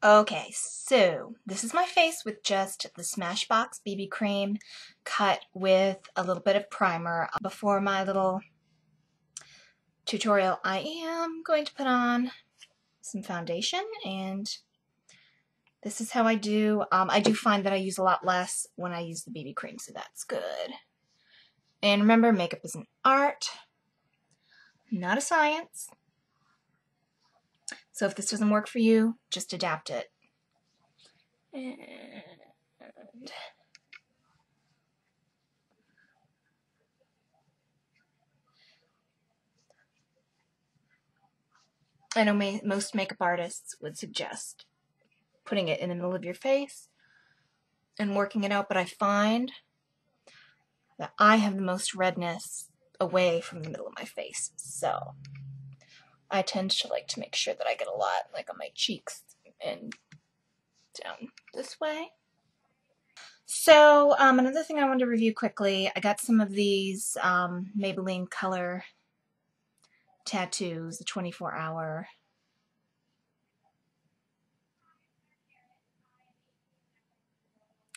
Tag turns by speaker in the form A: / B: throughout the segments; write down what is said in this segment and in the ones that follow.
A: Okay, so this is my face with just the Smashbox BB cream cut with a little bit of primer. Before my little tutorial, I am going to put on some foundation, and this is how I do. I do find that I use a lot less when I use the BB cream, so that's good. And remember, makeup is an art, not a science. So if this doesn't work for you, just adapt it. And I know most makeup artists would suggest putting it in the middle of your face and working it out, but I find that I have the most redness away from the middle of my face, so I tend to like to make sure that I get a lot like on my cheeks and down this way. So another thing I wanted to review quickly, I got some of these Maybelline color tattoos, the 24-hour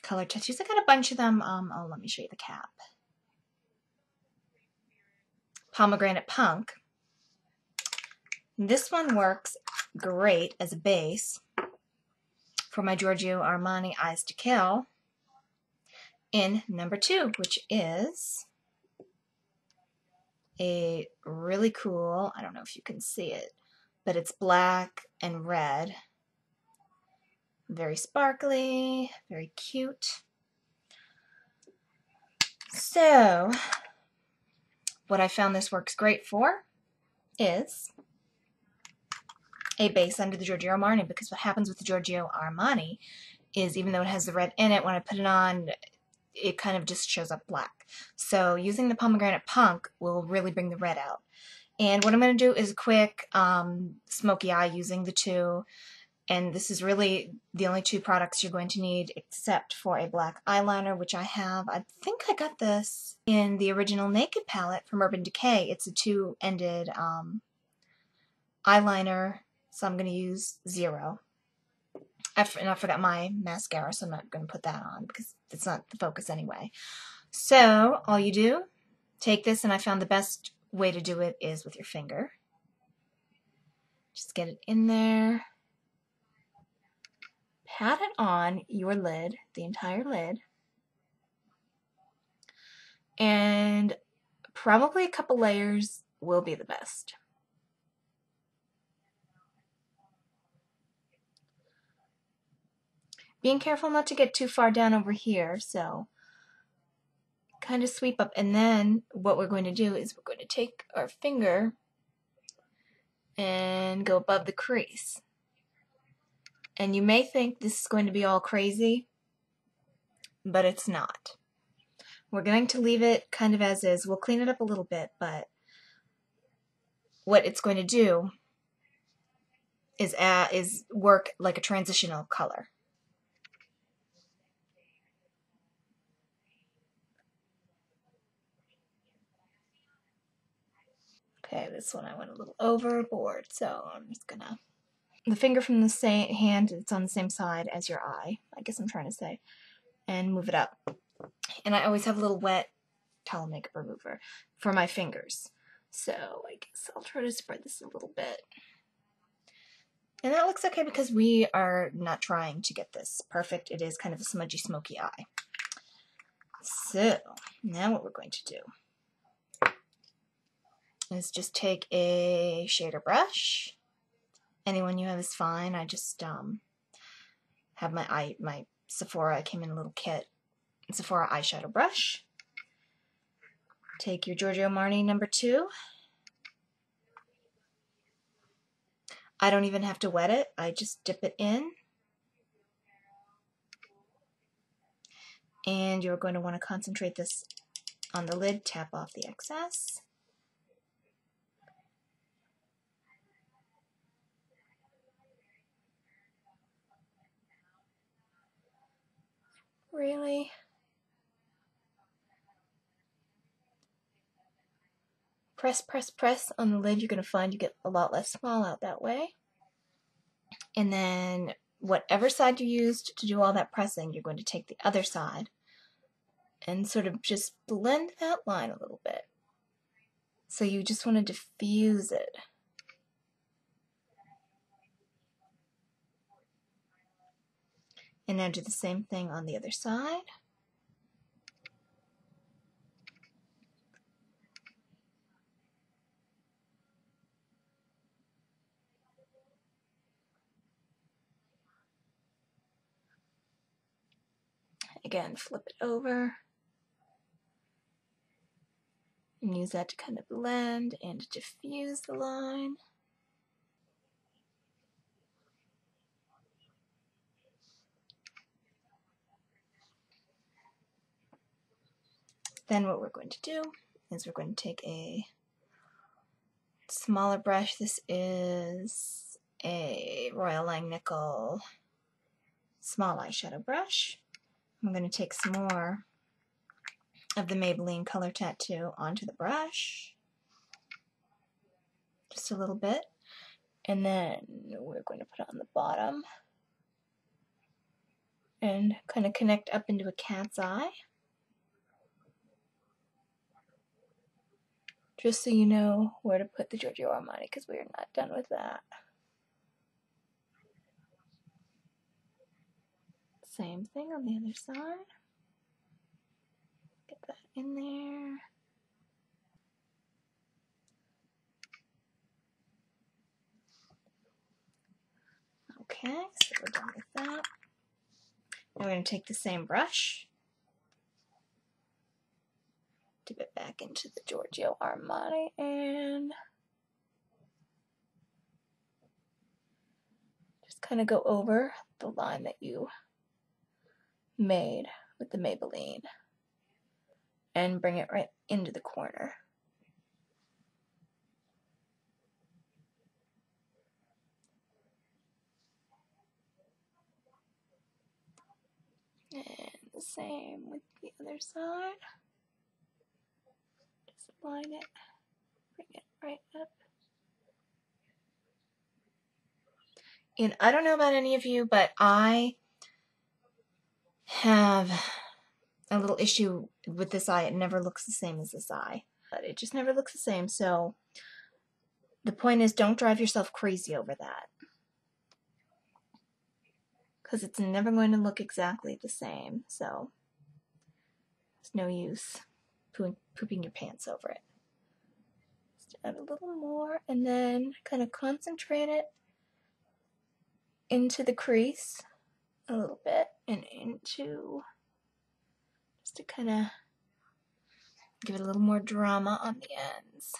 A: color tattoos. I got a bunch of them. Oh, let me show you the cap. Pomegranate Punk. This one works great as a base for my Giorgio Armani Eyes to Kill in number 2, which is a really cool, I don't know if you can see it, but it's black and red. Very sparkly, very cute. So, what I found this works great for is a base under the Giorgio Armani, because what happens with the Giorgio Armani is even though it has the red in it, when I put it on, it kind of just shows up black. So using the Pomegranate Punk will really bring the red out. And what I'm going to do is a quick smoky eye using the two. And this is really the only 2 products you're going to need except for a black eyeliner, which I have. I think I got this in the original Naked palette from Urban Decay. It's a 2-ended eyeliner, so I'm going to use 0. And I forgot my mascara, so I'm not going to put that on because it's not the focus anyway. So all you do, take this, and I found the best way to do it is with your finger. Just get it in there. Pat it on your lid, the entire lid, and probably a couple layers will be the best. Being careful not to get too far down over here, so kind of sweep up, and then what we're going to do is we're going to take our finger and go above the crease. And you may think this is going to be all crazy, but it's not. We're going to leave it kind of as is. We'll clean it up a little bit, but what it's going to do is work like a transitional color. Okay, this one I went a little overboard, so I'm just gonna... The finger from the same hand, it's on the same side as your eye, I guess I'm trying to say, and move it up. And I always have a little wet towel makeup remover for my fingers. So I guess I'll try to spread this a little bit. And that looks okay because we are not trying to get this perfect. It is kind of a smudgy, smoky eye. So now what we're going to do is just take a shader brush. Anyone you have is fine. I just have my Sephora. It came in a little kit. Sephora eyeshadow brush. Take your Giorgio Armani number 2. I don't even have to wet it. I just dip it in. And you're going to want to concentrate this on the lid. Tap off the excess. Really? Press, press, press on the lid. You're going to find you get a lot less fallout that way. And then whatever side you used to do all that pressing, you're going to take the other side and sort of just blend that line a little bit. So you just want to diffuse it. And now do the same thing on the other side. Again, flip it over and use that to kind of blend and diffuse the line. Then what we're going to do is we're going to take a smaller brush. This is a Royal Langnickel small eyeshadow brush. I'm going to take some more of the Maybelline Color Tattoo onto the brush, just a little bit, and then we're going to put it on the bottom and kind of connect up into a cat's eye, just so you know where to put the Giorgio Armani, because we are not done with that. Same thing on the other side. Get that in there. Okay, so we're done with that. Now we're going to take the same brush, dip it back into the Giorgio Armani, and just kind of go over the line that you made with the Maybelline and bring it right into the corner. And the same with the other side. Just line it, bring it right up. And I don't know about any of you, but I have a little issue with this eye. It never looks the same as this eye. But it just never looks the same. So the point is, don't drive yourself crazy over that, because it's never going to look exactly the same. So there's no use pooping your pants over it. Just add a little more and then kind of concentrate it into the crease a little bit and into, just to kind of give it a little more drama on the ends.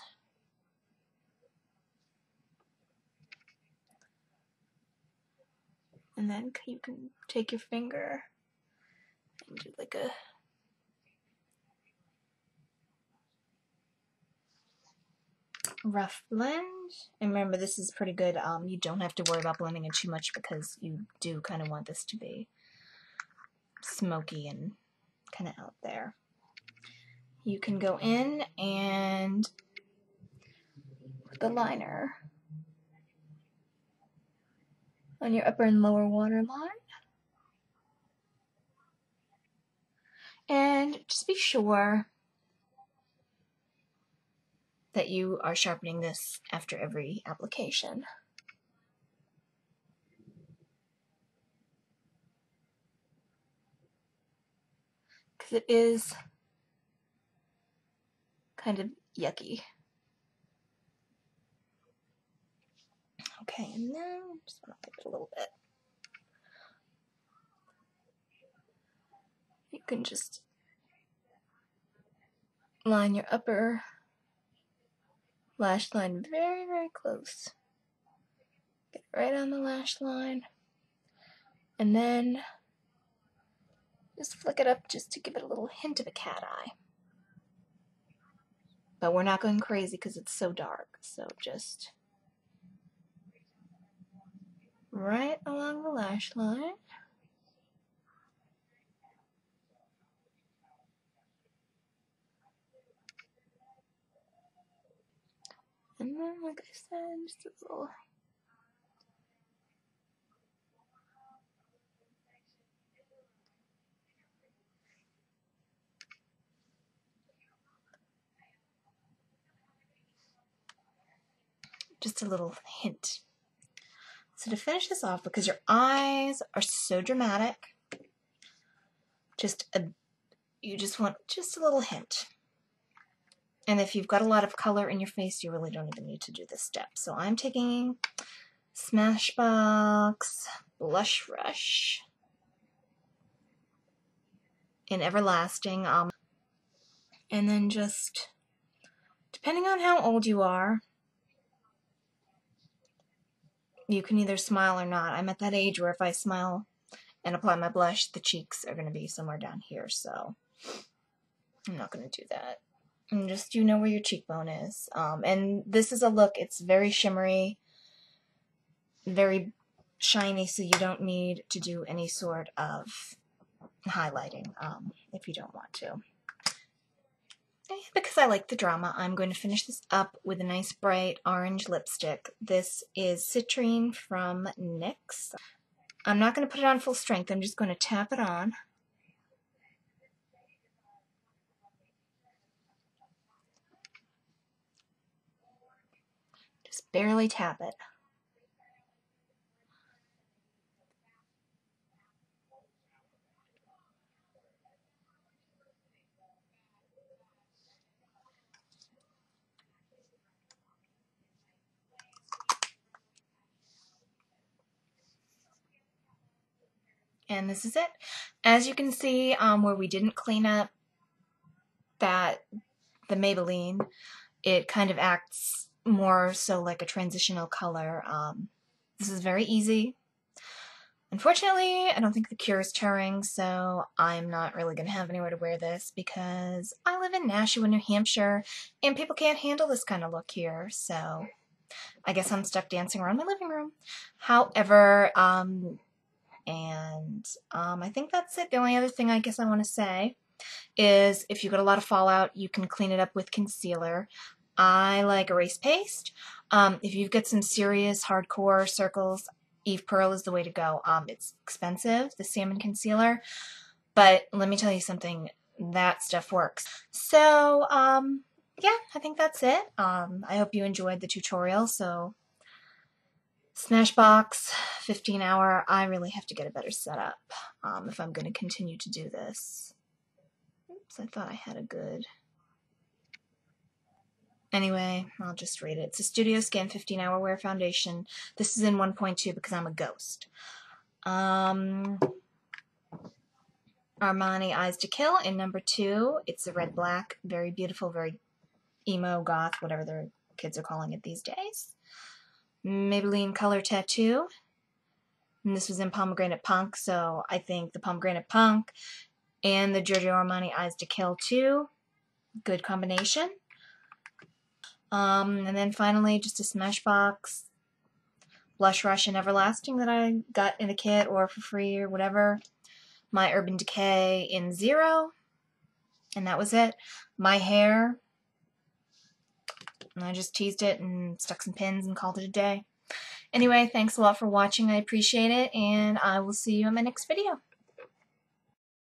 A: And then you can take your finger and do like a rough blend. And remember, this is pretty good. You don't have to worry about blending it too much, because you do kind of want this to be smoky and kind of out there. You can go in and put the liner on your upper and lower waterline. And just be sure that you are sharpening this after every application. Because it is kind of yucky. Okay, and then just want to give it a little bit. You can just line your upper lash line very, very close. Get it right on the lash line. And then just flick it up just to give it a little hint of a cat eye. But we're not going crazy because it's so dark. So just right along the lash line. And then, like I said, just a little just a little hint. So to finish this off, because your eyes are so dramatic, you just want just a little hint. And if you've got a lot of color in your face, you really don't even need to do this step. So I'm taking Smashbox Blush Rush in Everlasting. And then just, depending on how old you are, you can either smile or not. I'm at that age where if I smile and apply my blush, the cheeks are going to be somewhere down here, so I'm not going to do that. And just, you know where your cheekbone is. And this is a look, it's very shimmery, very shiny, so you don't need to do any sort of highlighting if you don't want to. Because I like the drama, I'm going to finish this up with a nice bright orange lipstick. This is Citrine from NYX. I'm not going to put it on full strength, I'm just going to tap it on. Just barely tap it. And this is it. As you can see, where we didn't clean up the Maybelline, it kind of acts more so like a transitional color. This is very easy. Unfortunately, I don't think the cure is tearing, so I'm not really going to have anywhere to wear this because I live in Nashua, New Hampshire, and people can't handle this kind of look here, so I guess I'm stuck dancing around my living room. However, I think that's it. The only other thing I guess I want to say is if you've got a lot of fallout, you can clean it up with concealer. I like erase paste. If you've got some serious hardcore circles, Eve Pearl is the way to go. It's expensive, the salmon concealer, but let me tell you something, that stuff works. So, yeah, I think that's it. I hope you enjoyed the tutorial. So, Smashbox, 15 hour, I really have to get a better setup if I'm going to continue to do this. Oops, I thought I had a good... Anyway, I'll just read it. It's a Studio Skin 15 Hour Wear Foundation. This is in 1.2 because I'm a ghost. Armani Eyes to Kill in number 2. It's a red-black, very beautiful, very emo, goth, whatever the kids are calling it these days. Maybelline Color Tattoo. And this was in Pomegranate Punk, so I think the Pomegranate Punk and the Giorgio Armani Eyes to Kill 2. Good combination. And then finally, just a Smashbox Blush Rush in Everlasting that I got in a kit or for free or whatever. My Urban Decay in 0. And that was it. My hair, and I just teased it and stuck some pins and called it a day. Anyway, thanks a lot for watching. I appreciate it, and I will see you in my next video.